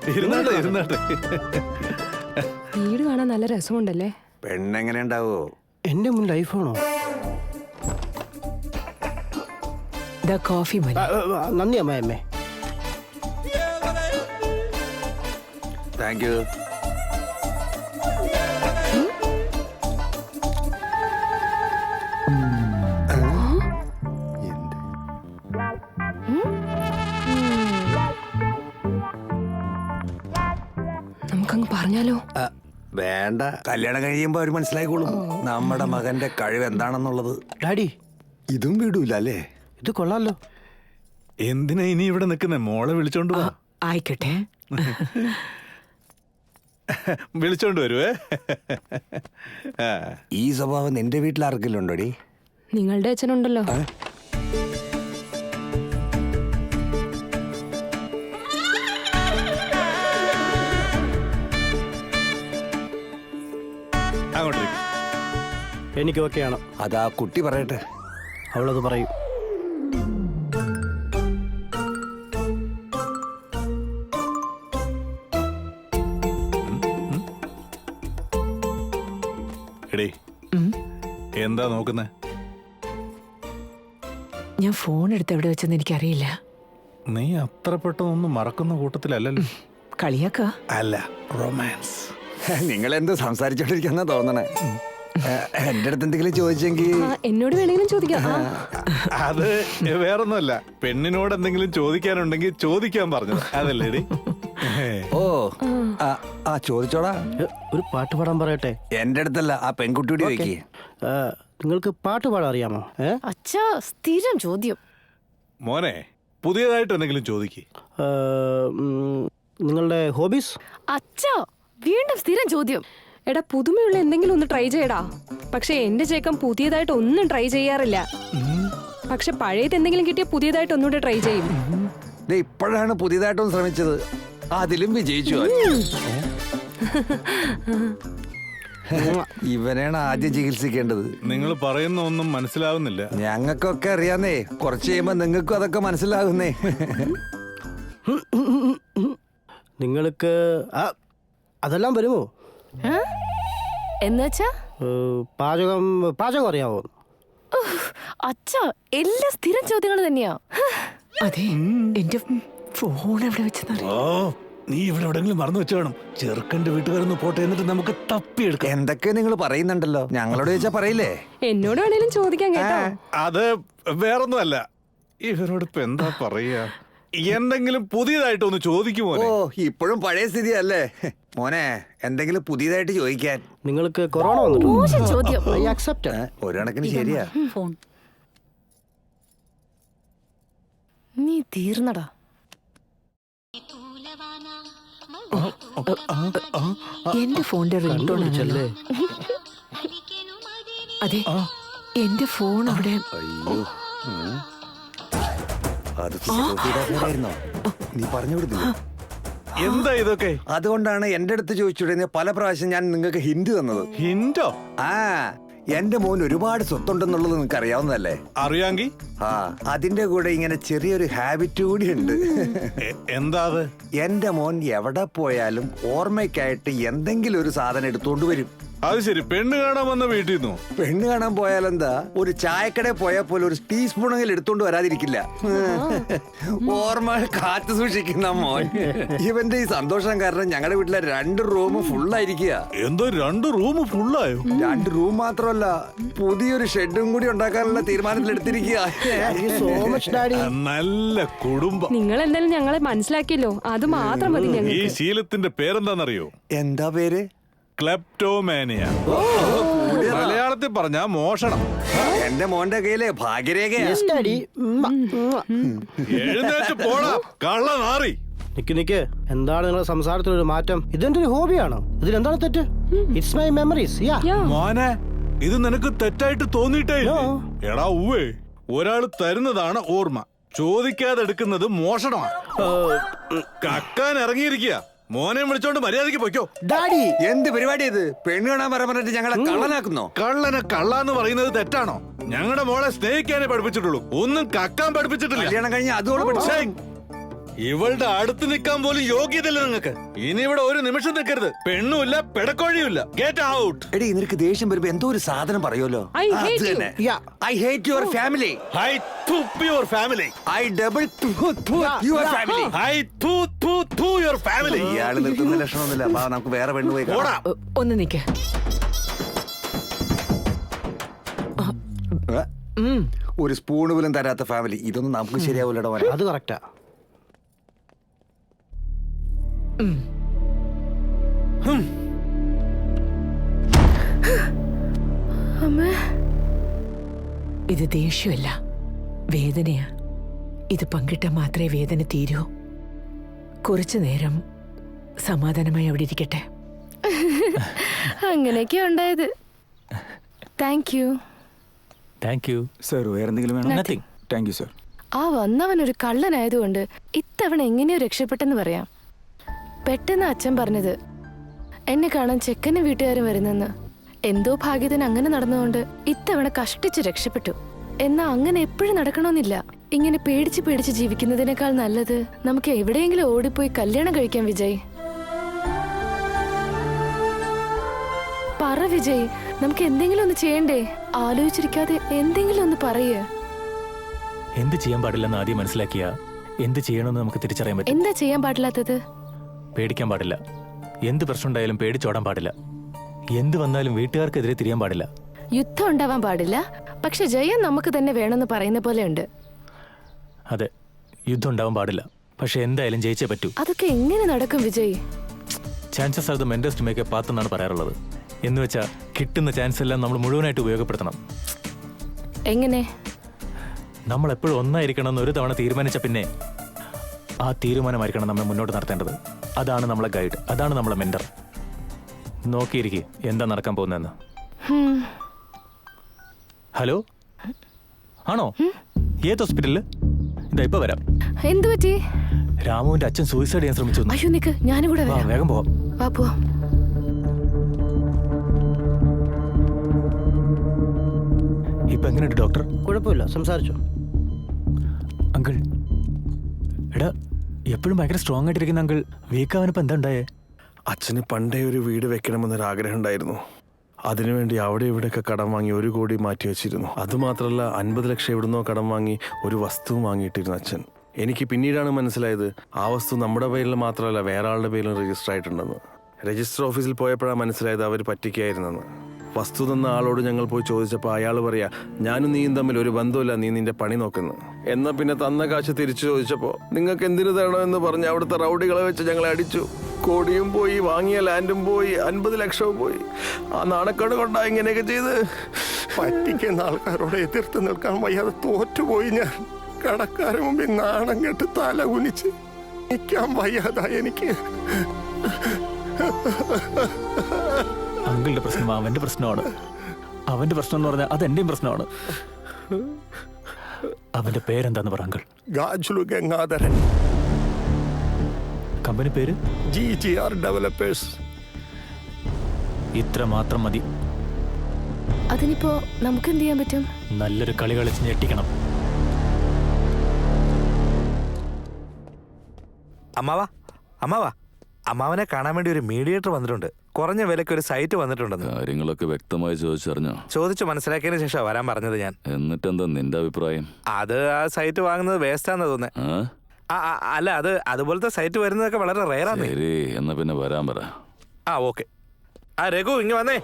ഇരുന്നാട്ടെ ഇരുന്നാട്ടെ. വീട് കാണാൻ നല്ല രസമുണ്ടല്ലേ? പെണ്ണെങ്ങനെ ഉണ്ടാവോ? എന്റെ മുന്നിൽ ഐഫോണോ? കോഫി നന്ദി അമ്മയമ്മേ. Thank you. നമുക്കങ്ങ് പറഞ്ഞാലോ? വേണ്ട, കല്യാണം കഴിയുമ്പോ അവര് മനസ്സിലായിക്കോളും നമ്മുടെ മകന്റെ കഴിവ് എന്താണെന്നുള്ളത്. ഡാഡി ഇതും വിടൂല അല്ലേ? ഇത് കൊള്ളാലോ. എന്തിനാ ഇനി ഇവിടെ നിൽക്കുന്നേ? മോളെ വിളിച്ചോണ്ട് പോ. ആയിക്കോട്ടെ. വിളിച്ചോണ്ട് വരുവേ. ഈ സ്വഭാവം നിന്റെ വീട്ടിൽ ആർക്കെങ്കിലും ഉണ്ടോടി? നിങ്ങളുടെ അച്ഛനുണ്ടല്ലോ. അങ്ങോട്ടേക്ക്. എനിക്ക് ഓക്കെയാണ്. അതാ കുട്ടി പറയട്ടെ. അവളത് പറയും. എടേ, എന്താ നോക്കുന്നേ? ഞാൻ ഫോൺ എടുത്ത് എവിടെ വെച്ചെന്ന് എനിക്കറിയില്ല. നീ അത്ര പെട്ടെന്നൊന്നും മറക്കുന്ന കൂട്ടത്തിലല്ലല്ലോ. കളിയാക്ക അല്ല, റൊമാൻസ്. നിങ്ങൾ എന്ത് സംസാരിച്ചോണ്ടിരിക്കുന്ന തോന്നണേ? എന്റെ അടുത്ത് എന്തെങ്കിലും ചോദിച്ചെങ്കിൽ എന്നോട് വേണമെങ്കിലും ചോദിക്കാം. അത് വേറൊന്നുമല്ല, പെണ്ണിനോട് എന്തെങ്കിലും ചോദിക്കാനുണ്ടെങ്കിൽ ചോദിക്കാൻ പറഞ്ഞത് അതല്ലേടി? ഓ ആ ചോദിച്ചോടാ. ഒരു പാട്ട് പാടാൻ പറയട്ടെ? എന്റെ അടുത്തല്ല, ആ പെൺകുട്ടിയോട് ചോദിക്കേ. നിങ്ങൾക്ക് പാട്ട് പാടാൻ അറിയാമോ? അച്ഛാ, സ്ഥിരം ചോദ്യം. മോനെ, പുതിയതായിട്ട് എന്തെങ്കിലും ചോദിക്കേ. നിങ്ങളുടെ ഹോബീസ്? അച്ഛാ, വീണ്ടും സ്ഥിരം ചോദ്യം. എടാ, പുതുമയുള്ള എന്തെങ്കിലും ഒന്ന് ട്രൈ ചെയ്യടാ. പക്ഷെ എന്റെ ചേക്കൻ പുതിയതായിട്ട് ഒന്നും ട്രൈ ചെയ്യാറില്ല. പക്ഷെ പഴയത് എന്തെങ്കിലും കിട്ടിയ പുതിയതായിട്ട് ഒന്നുകൂടെ ട്രൈ ചെയ്യും. ഇപ്പോഴാണ് പുതിയതായിട്ടൊന്ന് ശ്രമിച്ചത്, അതിലും വിജയിച്ചു. ഇവനാണ് ആദ്യം ചികിത്സിക്കേണ്ടത്. നിങ്ങൾ പറയുന്ന ഒന്നും മനസ്സിലാവുന്നില്ല. ഞങ്ങൾക്കൊക്കെ അറിയാന്നേ, കുറച്ച് കഴിയുമ്പോ നിങ്ങൾക്കും അതൊക്കെ മനസ്സിലാകുന്നേ. നിങ്ങൾക്ക് അതെല്ലാം വരുമോ? എന്നുവെച്ചാ പാചകം അറിയാവോ? അച്ഛാ, എല്ലാ സ്ഥിരം ചോദ്യങ്ങൾ തന്നെയാ. അതെ, എന്റെ ഫോൺ എവിടെ വെച്ചെന്നറിയാം. ഓ, നീ ഇവിടെ എവിടെങ്കിലും മറന്നു വെച്ച് വേണം. ചെറുക്കന്റെ വീട്ടുകാരൊന്ന് പോട്ടെ, എന്നിട്ട് നമുക്ക് തപ്പിയെടുക്കാം. എന്തൊക്കെ നിങ്ങൾ പറയുന്നുണ്ടല്ലോ, ഞങ്ങളോട് ചോദിച്ചാ പറയില്ലേ? എന്നോട് വേണേലും ചോദിക്കാൻ കേട്ടോ. അത് വേറൊന്നുമല്ല, ഇവരോട് ഇപ്പൊ എന്താ പറയാ? എന്തെങ്കിലും പുതിയതായിട്ടൊന്ന് ചോദിക്കുമോ? ഓ, ഇപ്പോഴും പഴയ സ്ഥിതിയല്ലേ മോനെ? എന്തെങ്കിലും പുതിയതായിട്ട് ചോദിക്കാൻ. നിങ്ങൾക്ക് കൊറോണ വന്നിട്ടുണ്ടോ? മോശം ചോദ്യം. I accept. ഒരു കണക്കിന് ശരിയാ. ഫോൺ നീ തീർന്നടാ. എന്റെ ഫോണിന്റെ റിംഗ്ടോൺ ആണല്ലേ? അതെ, എന്റെ ഫോൺ അവിടെ. അയ്യോ, അത് ായിരുന്നോ? നീ പറഞ്ഞു വിടുന്നില്ല. എന്താ ഇതൊക്കെ? അതുകൊണ്ടാണ് എന്റെ അടുത്ത് ചോദിച്ചുടനെ പല പ്രാവശ്യം ഞാൻ നിങ്ങൾക്ക് ഹിന്റ് തന്നത്. ഹിന്റോ? ആ, എന്റെ മോൻ ഒരുപാട് സ്വത്തുണ്ടെന്നുള്ളത് നിങ്ങൾക്ക് അറിയാവുന്നതല്ലേ? അറിയാങ്കി ആ, അതിന്റെ കൂടെ ഇങ്ങനെ ചെറിയൊരു ഹാബിറ്റ് കൂടി ഉണ്ട്. എന്താ അത്? എന്റെ മോൻ എവിടെ പോയാലും ഓർമ്മയ്ക്കായിട്ട് എന്തെങ്കിലും ഒരു സാധനം എടുത്തോണ്ട് വരും. അത് ശരി, പെണ്ണ് കാണാൻ വന്ന വീട്ടിൽ നിന്നോ? പെണ്ണ് കാണാൻ പോയാലെന്താ, ഒരു ചായക്കടയിൽ പോയാൽ പോലും ഒരു ടീസ്പൂണെങ്കിലും എടുത്തോണ്ട് വരാതിരിക്കില്ല. ഓർമ്മ കാത്തു സൂക്ഷിക്കുന്ന മോൻ. ഇവന്റെ ഈ സന്തോഷം കാരണം ഞങ്ങളുടെ വീട്ടിലെ 2 റൂം ഫുള്ളായിരിക്കുക. എന്തോ 2 റൂം ഫുള്ളായോ? 2 റൂം മാത്രമല്ല, പുതിയൊരു ഷെഡും കൂടി ഉണ്ടാക്കാനുള്ള തീരുമാനത്തിലെടുത്തിരിക്കുക. നല്ല കുടുംബം. നിങ്ങൾ എന്തായാലും ഞങ്ങളെ മനസ്സിലാക്കിയല്ലോ, അത് മാത്രം മതി ഈ ഞങ്ങൾക്ക്. ശീലത്തിന്റെ പേരെന്താണെന്നറിയോ? എന്താ പേര്? ക്ലെപ്റ്റോമാനിയ. മലയാളത്തിൽ പറഞ്ഞ മോഷണം. എന്റെ മോന്റെ കയ്യിലെ ഭാഗ്യരേഖ. എഴുന്നേറ്റ് പോടാ കള്ളനാറി. നിക്ക്, എന്താണ് നിങ്ങളുടെ സംസാരത്തിലൊരു മാറ്റം? ഇതെന്റെ ഒരു ഹോബിയാണോ? ഇതിലെന്താണ് തെറ്റ്? It's my memories. മോനെ, ഇത് നിനക്ക് തെറ്റായിട്ട് തോന്നിയിട്ടേ ഇല്ലേ? എടാ ഉവ്വേ, ഒരാൾ തരുന്നതാണ് ഓർമ്മ, ചോദിക്കാതെ എടുക്കുന്നത് മോഷണമാണ്. കക്കാൻ ഇറങ്ങിയിരിക്കുക. മോനെ വിളിച്ചോണ്ട് മര്യാദക്ക് പൊയ്ക്കോ. ഡാഡി, എന്ത് പരിപാടി ഇത്? പെണ്ണ് കാണാൻ പറഞ്ഞിട്ട് ഞങ്ങളെ കള്ളനാക്കുന്നോ? കള്ളനെ കള്ളാന്ന് പറയുന്നത് തെറ്റാണോ? ഞങ്ങളുടെ മോളെ സ്നേഹിക്കാനേ പഠിപ്പിച്ചിട്ടുള്ളൂ, ഒന്നും കക്കാൻ പഠിപ്പിച്ചിട്ടില്ല. കല്യാണം കഴിഞ്ഞ അതോട് പഠിച്ചേ. ഇവളുടെ അടുത്ത് നിൽക്കാൻ പോലും യോഗ്യതയില്ല നിങ്ങൾക്ക്. ഇനി ഇവിടെ ഒരു നിമിഷം നിൽക്കരുത്. പെണ്ണുമില്ല, പെടക്കോഴിയുമില്ല. Get out. എടി നിനക്ക് ദേഷ്യം വരുമ്പോ എന്തോ ഒരു സാധനം പറയുമല്ലോ. I hate you. I hate your family. I toot your family. I double your family. I toot your family. ഇയാള് നിർത്തുന്ന ലക്ഷണമൊന്നുമില്ല. അപ്പൊ നമുക്ക് വേറെ പെണ്ണ് പോയി ഓടാ. ഒന്ന് നിക്ക്. ഒരു സ്പൂൺ പോലും തരാത്ത ഫാമിലി. ഇതൊന്നും നമുക്ക് ശരിയാവൂലടോ. അത് കറക്റ്റാ. ഇത് ദേഷ്യമല്ല, വേദനയാ. ഇത് പങ്കിട്ടാൽ മാത്രമേ വേദന തീരൂ. കുറച്ചു നേരം സമാധാനമായി അവിടെ ഇരിക്കട്ടെ. അങ്ങനെയൊക്കെയാ ഉണ്ടായത്. Thank you. Thank you sir. വേറെ എന്തെങ്കിലും വേണോ? നത്തിങ്. Thank you sir. ആ വന്നവൻ ഒരു കള്ളനായതുകൊണ്ട് ഇത്തവണ എങ്ങനെയോ രക്ഷപ്പെട്ടെന്ന് പറയാം. പെട്ടെന്ന് അച്ഛൻ പറഞ്ഞത് എന്നെ കാണാൻ ചെക്കനും വീട്ടുകാരും വരുന്നെന്ന്. എന്തോ ഭാഗ്യത്തിന് അങ്ങനെ നടന്നുകൊണ്ട് ഇത്തവണ കഷ്ടിച്ച് രക്ഷപ്പെട്ടു. എന്നാ അങ്ങനെ എപ്പോഴും നടക്കണമെന്നില്ല. ഇങ്ങനെ പേടിച്ച് പേടിച്ച് ജീവിക്കുന്നതിനേക്കാൾ നല്ലത് നമുക്ക് എവിടെയെങ്കിലും ഓടിപ്പോയി കല്യാണം കഴിക്കാം വിജയ്. പറ വിജയ്, നമുക്ക് എന്തെങ്കിലും ഒന്ന് ചെയ്യണ്ടേ? ആലോചിച്ചിരിക്കാതെ എന്തെങ്കിലും ഒന്ന് പറയേ. എന്ത് ചെയ്യാൻ പാടില്ലെന്ന് ആദ്യം മനസ്സിലാക്കിയ എന്ത് ചെയ്യണമെന്ന് നമുക്ക് തിരിച്ചറിയാൻ പറ്റും. എന്താ ചെയ്യാൻ പാടില്ലാത്തത്? പേടിക്കാൻ പാടില്ല. എന്ത് പ്രശ്നം ഉണ്ടായാലും പേടിച്ചോടാൻ പാടില്ല. എന്ത് വന്നാലും വീട്ടുകാർക്കെതിരെ തിരിയാൻ പാടില്ല. യുദ്ധം ഉണ്ടാവാൻ പാടില്ല, പക്ഷെ ജയം നമുക്ക് തന്നെ വേണമെന്ന് പറയുന്ന പോലെ ഉണ്ട്. അതെ, യുദ്ധം ഉണ്ടാവാൻ പാടില്ല, പക്ഷെ എന്തായാലും ജയിച്ചേ പറ്റൂ. അതൊക്കെ എങ്ങനെ നടക്കും Vijay? Chances are the mentors to make a path എന്നാണ് പറയാറുള്ളത്. എന്ന് വെച്ചാൽ കിട്ടുന്ന ചാൻസ് എല്ലാം നമ്മൾ മുഴുവനായിട്ട് ഉപയോഗപ്പെടുത്തണം. എങ്ങനെ? നമ്മൾ എപ്പോഴും ഒന്നായിരിക്കണം എന്ന് ഒരു തവണ തീരുമാനിച്ച പിന്നെ ആ തീരുമാനമായിരിക്കണം നമ്മൾ മുന്നോട്ട് നടത്തേണ്ടത്. അതാണ് നമ്മളെ ഗൈഡ്, അതാണ് നമ്മളെ മെന്റർ. നോക്കിയിരിക്കെ എന്താ നടക്കാൻ പോകുന്നതെന്ന്. ഹലോ, ആണോ? ഏത് ഹോസ്പിറ്റലില്? ഇതാ ഇപ്പൊ വരാം. എന്തു പറ്റി? രാമുവിന്റെ അച്ഛൻ സൂയിസൈഡ് ചെയ്യാൻ ശ്രമിച്ചു. അയ്യോ നിക്ക്, ഞാനും കൂടെ വരാം. വേഗം പോവാം. വാ പോവാം. ഇപ്പൊ എങ്ങനെയുണ്ട് ഡോക്ടർ? കുഴപ്പമില്ല, സംസാരിച്ചോ. അങ്കിൾ, എടാ എപ്പോഴും ഭയങ്കര സ്ട്രോങ് ആയിട്ടിരിക്കുന്ന അങ്കിൾ വീക്കാവനിപ്പോ എന്താ ഉണ്ടായേ? അച്ഛന് പണ്ടേ ഒരു വീട് വെക്കണമെന്നൊരാഗ്രഹം ഉണ്ടായിരുന്നു. അതിനുവേണ്ടി അവിടെ ഇവിടെയൊക്കെ കടം വാങ്ങി 1 കോടി മാറ്റി വെച്ചിരുന്നു. അതുമാത്രമല്ല 50 ലക്ഷം എവിടുന്നോ കടം വാങ്ങി ഒരു വസ്തുവും വാങ്ങിയിട്ടിരുന്നു അച്ഛൻ. എനിക്ക് പിന്നീടാണ് മനസ്സിലായത് ആ വസ്തു നമ്മുടെ പേരിൽ മാത്രമല്ല വേറെ ആളുടെ പേരിലും രജിസ്റ്റർ ആയിട്ടുണ്ടെന്ന്. രജിസ്റ്റർ ഓഫീസിൽ പോയപ്പോഴാണ് മനസ്സിലായത് അവർ പറ്റിക്കായിരുന്നെന്ന്. വസ്തു തന്ന ആളോട് ഞങ്ങൾ പോയി ചോദിച്ചപ്പോൾ അയാൾ പറയാ, ഞാനും നീയും തമ്മിൽ ഒരു ബന്ധമില്ല, നീ നിന്റെ പണി നോക്കുന്നു. എന്നാൽ പിന്നെ തന്ന കാശ് തിരിച്ചു ചോദിച്ചപ്പോൾ നിങ്ങൾക്ക് എന്തിനു തരണമെന്ന് പറഞ്ഞ് അവിടുത്തെ റൗഡികളെ വെച്ച് ഞങ്ങളെ അടിച്ചു. കോടിയും പോയി, വാങ്ങിയ ലാൻഡും പോയി, 50 ലക്ഷവും പോയി. ആ നാണക്കേട് കൊണ്ടാ ഇങ്ങനെയൊക്കെ ചെയ്ത്. പറ്റിക്കുന്ന ആൾക്കാരോട് എതിർത്ത് നിൽക്കാൻ വയ്യാതെ തോറ്റുപോയി ഞാൻ. കടക്കാരൻ മുമ്പിൽ നാണം കെട്ട് തല കുനിച്ച് നിൽക്കാൻ വയ്യാതാ എനിക്ക്. അങ്കിളുടെ പ്രശ്നം അവന്റെ പ്രശ്നമാണ്. അവന്റെ പ്രശ്നം എന്ന് പറഞ്ഞാൽ അത് എന്റെയും പ്രശ്നമാണ്. അവന്റെ പേരെന്താന്ന് പറ അങ്കിൾ. ഗാജുലു ഗംഗാധരൻ. കമ്പനി പേര് GGR ഡെവലപ്പേഴ്സ്. ഇത്ര മാത്രം മതി. അതിനിപ്പോ നമുക്ക് എന്ത് ചെയ്യാൻ പറ്റും? നല്ലൊരു കളി കളിച്ച് ഞെട്ടിക്കണം. അമ്മാവനെ കാണാൻ വേണ്ടി ഒരു മീഡിയേറ്റർ വന്നിട്ടുണ്ട്. കുറഞ്ഞ വിലയ്ക്ക് ഒരു സൈറ്റ് വന്നിട്ടുണ്ടെന്ന്. കാര്യങ്ങളൊക്കെ വ്യക്തമായി ചോദിച്ചറിഞ്ഞോ? ചോദിച്ചു മനസ്സിലാക്കിയതിന് ശേഷം വരാൻ പറഞ്ഞത് ഞാൻ. എന്നിട്ടെന്താ നിന്റെ അഭിപ്രായം? അത് ആ സൈറ്റ് വാങ്ങുന്നത് വേസ്റ്റാന്ന് തോന്നുന്നത്. അല്ല, അത് അതുപോലത്തെ സൈറ്റ് വരുന്നതൊക്കെ വളരെ റെയറാണ്. ശരി, എന്നാ പിന്നെ വരാൻ പറ. ഓക്കെ. ആ രഘു ഇങ്ങ് വന്നേ.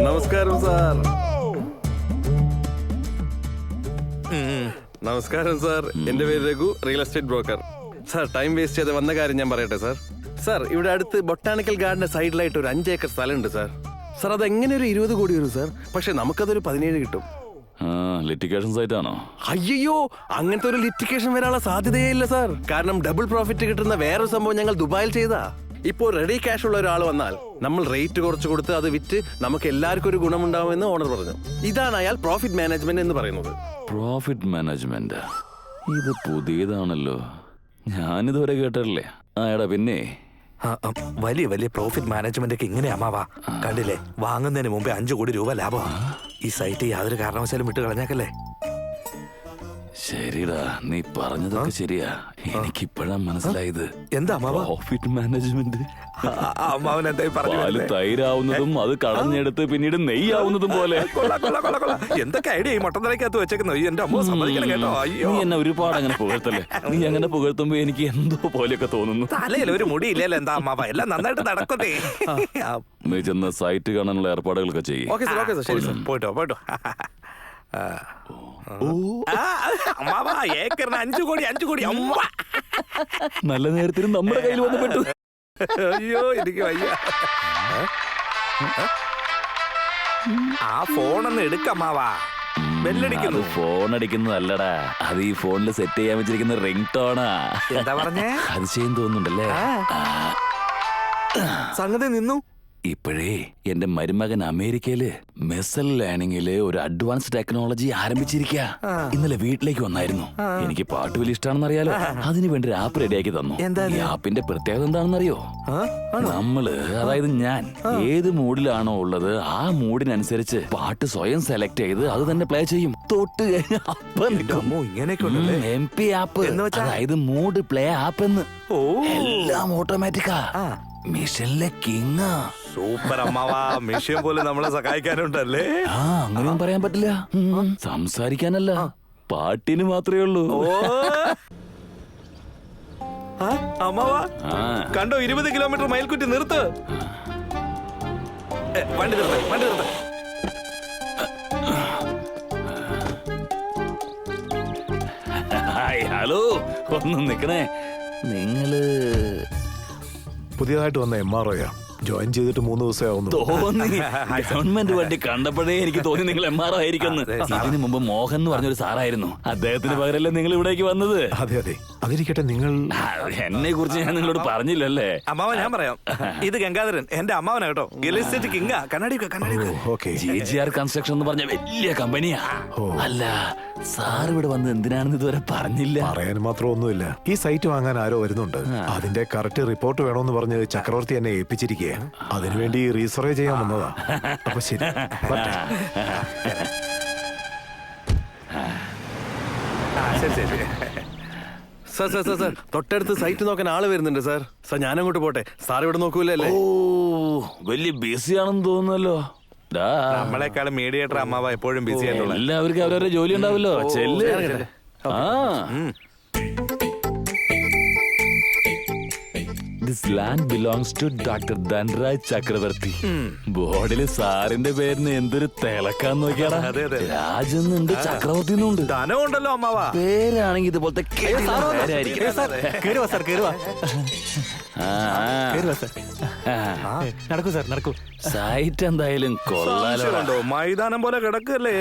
നമസ്കാരം സാർ. നമസ്കാരം സാർ. എന്റെ പേര് Raghu, real estate broker. Sir time waste ചെയ്ത് വന്ന കാര്യം ഞാൻ പറയട്ടെ സാർ. സാർ ഇവിടെ അടുത്ത് ബൊട്ടാണിക്കൽ ഗാർഡന്റെ സൈഡിലായിട്ട് ഒരു 5 ഏക്കർ സ്ഥലമുണ്ട് സാർ. സാർ അത് എങ്ങനെ ഒരു 20 കോടി വരും സാർ? പക്ഷെ നമുക്കതൊരു 17 കിട്ടും. ലിറ്റിഗേഷൻ സൈറ്റ് ആണോ? അയ്യോ, അങ്ങനത്തെ ഒരു ലിറ്റിഗേഷൻ വരാനുള്ള സാധ്യതയേ ഇല്ല സാർ. കാരണം ഡബിൾ പ്രോഫിറ്റ് കിട്ടുന്ന വേറൊരു സംഭവം ഞങ്ങൾ ദുബായിൽ ചെയ്താ. ഇപ്പോൾ റെഡി ക്യാഷ് ഉള്ള ഒരാൾ വന്നാൽ നമ്മൾ റേറ്റ് കുറച്ച് കൊടുത്ത് അത് വിറ്റ് നമുക്ക് എല്ലാവർക്കും ഒരു ഗുണമുണ്ടാവുമെന്ന് ഓണർ പറഞ്ഞു. ഇതാണ് അയാൾ പ്രോഫിറ്റ് മാനേജ്മെന്റ് എന്ന് പറയുന്നത്. Profit management? ഇത് പുതിയതാണല്ലോ, ഞാനിതുവരെ കേട്ടിട്ടില്ലേ. എടാ പിന്നെ വലിയ വലിയ പ്രോഫിറ്റ് മാനേജ്മെന്റ് ഒക്കെ ഇങ്ങനെ അമ്മാവാ. കണ്ടില്ലേ, വാങ്ങുന്നതിന് മുമ്പേ 5 കോടി രൂപ ലാഭമാണ്. ഈ സൈറ്റ് യാതൊരു കാരണവശാലും വിട്ട് കളഞ്ഞാക്കല്ലേ. ശരിടാ, നീ പറഞ്ഞതൊക്കെ ശരിയാ. എനിക്കിപ്പോഴാ മനസ്സിലായത്. എന്താ അമ്മാവ? Profit management. അമ്മാവൻ എന്തായി പറഞ്ഞു പാല് തൈരാവുന്നതും അത് കളഞ്ഞെടുത്ത് പിന്നീട് നെയ്യാവുന്നതും പോലെ. എന്തൊക്കെ ഐഡിയ ഈ മൊട്ടത്തലക്കകത്ത് വെച്ചേക്കുന്നു. എന്റെ അമ്മ സമ്മതിക്കണം കേട്ടോ. അയ്യോ, നീ എന്നെ ഒരുപാട് അങ്ങനെ പുകഴ്ത്തല്ലേ. നീ അങ്ങനെ പുകഴ്ത്തുമ്പോ എനിക്ക് എന്തോ പോലെയൊക്കെ തോന്നുന്നു. തലയിൽ ഒരു മുടിയില്ലല്ലോ എന്താ അമ്മാവ. എല്ലാം നന്നായിട്ട് നടക്കട്ടെ. നീ ചെന്ന സൈറ്റ് കാണാനുള്ള ഏർപ്പാടുകളൊക്കെ ചെയ്യും. ഓക്കെ സാർ, ഓക്കെ സാർ, ശരി സാർ. പോയിട്ടോ പോയിട്ടോ. അമ്മാവ ഏക്കറിന് 5 കോടി 5 കോടി. അമ്മ നല്ല നേരത്തിന് നമ്മുടെ കയ്യിൽ വന്ന് പെട്ടു. അയ്യോ, എനിക്ക് വയ്യ. ആ ഫോണൊന്ന് എടുക്കമ്മാവാ. ബെല്ലടിക്കുന്നു. ഫോൺ അടിക്കുന്നതല്ലടാ, അത് ഈ ഫോണിൽ സെറ്റ് ചെയ്യാൻ വെച്ചിരിക്കുന്ന റിംഗ് ടോണാ. എന്താ പറഞ്ഞേ? അതിശയം തോന്നുന്നുണ്ടല്ലേ? സംഗതി നിന്നു. ഇപ്പോഴേ എന്റെ മരുമകൻ അമേരിക്കയില് മെസൽ ലേണിംഗില് ഒരു അഡ്വാൻസ് ടെക്നോളജി ആരംഭിച്ചിരിക്കുക. ഇന്നലെ വീട്ടിലേക്ക് വന്നായിരുന്നു. എനിക്ക് പാട്ട് വലിയ ഇഷ്ടമാണെന്ന് അറിയാലോ. അതിനു വേണ്ടി ഒരു ആപ്പ് റെഡിയാക്കി തന്നു. ഈ ആപ്പിന്റെ പ്രത്യേകത എന്താണെന്നറിയോ? നമ്മള്, അതായത് ഞാൻ ഏത് മൂഡിലാണോ ഉള്ളത് ആ മൂഡിനനുസരിച്ച് പാട്ട് സ്വയം സെലക്ട് ചെയ്ത് അത് തന്നെ പ്ലേ ചെയ്യും. തൊട്ട് MP ആപ്പ്, അതായത് മൂഡ് പ്ലേ ആപ്പ് എന്ന്. എല്ലാം ഓട്ടോമാറ്റിക്കാ. മിഷനിലെ കിങ്. സൂപ്പർ അമ്മാവാ. മിഷ്യം പോലും നമ്മളെ സഹായിക്കാനുണ്ടല്ലേ? അങ്ങനെയും പറയാൻ പറ്റില്ല. സംസാരിക്കാനല്ല, പാട്ടിന് മാത്രമേ ഉള്ളൂ. അമ്മാവാ കണ്ടോ, 20 കിലോമീറ്റർ മയിൽക്കുറ്റി. നിർത്ത് വണ്ടി, നിർത്ത് വണ്ടി, നിർത്ത്. ഹലോ, ഒന്ന് നിക്കണേ. നിങ്ങള് പുതിയതായിട്ട് വന്ന MROയാ. ജോയിൻ ചെയ്തിട്ട് 3 ദിവസമേ ആവുന്നു. തോന്നി, ഗവൺമെന്റ് വണ്ടി കണ്ടപ്പോഴേ എനിക്ക് തോന്നി നിങ്ങൾ MRO ആയിരിക്കും. ഇതിനു മുമ്പ് മോഹൻ എന്ന് പറഞ്ഞൊരു സാറായിരുന്നു. അദ്ദേഹത്തിന് പകരല്ലേ നിങ്ങൾ ഇവിടേക്ക് വന്നത്? അതെ അതെ, അതിരിക്കട്ടെ. നിങ്ങൾ എന്നെ കുറിച്ച് ഞാൻ നിങ്ങളോട് പറഞ്ഞില്ലല്ലേ? അമ്മാവ, ഞാൻ പറയാം. ഇത് ഗംഗാധരൻ, എന്റെ അമ്മാവനാ കേട്ടോ. എലിസ്റ്റേറ്റ് കിങ്ങാ. കണ്ണാടി GGR കൺസ്ട്രക്ഷൻ എന്ന് പറഞ്ഞ വലിയ കമ്പനിയാ. അല്ല, സാർ ഇവിടെ വന്ന് എന്തിനാണെന്ന് ഇതുവരെ പറഞ്ഞില്ല. പറയാൻ മാത്രം ഒന്നുമില്ല. ഈ സൈറ്റ് വാങ്ങാൻ ആരോ വരുന്നുണ്ട്. അതിന്റെ കറക്റ്റ് റിപ്പോർട്ട് വേണമെന്ന് പറഞ്ഞ് ചക്രവർത്തി എന്നെ ഏൽപ്പിച്ചിരിക്കുക. അതിനുവേണ്ടി റീസർവേ ചെയ്യാൻ വന്നതാ. അപ്പൊ ശരി. സാർ സാർ സാർ സാർ തൊട്ടടുത്ത് സൈറ്റ് നോക്കാൻ ആള് വരുന്നുണ്ട് സാർ. സാർ ഞാനങ്ങോട്ട് പോട്ടെ. സാർ ഇവിടെ നോക്കൂലല്ലേ? ഓ, വലിയ ബിസിയാണെന്ന് തോന്നുന്നല്ലോ. നമ്മളെക്കാളും മീഡിയേറ്റർ അമ്മാവ എപ്പോഴും ബിസി ആയിട്ടുള്ള. എല്ലാവർക്കും അവരവരുടെ ജോലി ഉണ്ടാവല്ലോ. ചെല്ല്. This land belongs to Dr. Dhanraj Chakravarti. ബോർഡില് സാറിന്റെ പേരിന് എന്തൊരു തിളക്കാന്ന് നോക്കിയാടാ. രാജെന്നുണ്ട്, ചക്രവർത്തി എന്നുണ്ട്. ധനമുണ്ടല്ലോ അമ്മാവ. പേരാണെങ്കിൽ ഇതുപോലത്തെ നടക്കൂ സാർ, നടക്കൂ. സൈറ്റ് എന്തായാലും കൊള്ളാലോ. മൈതാനം പോലെ കിടക്കല്ലേ.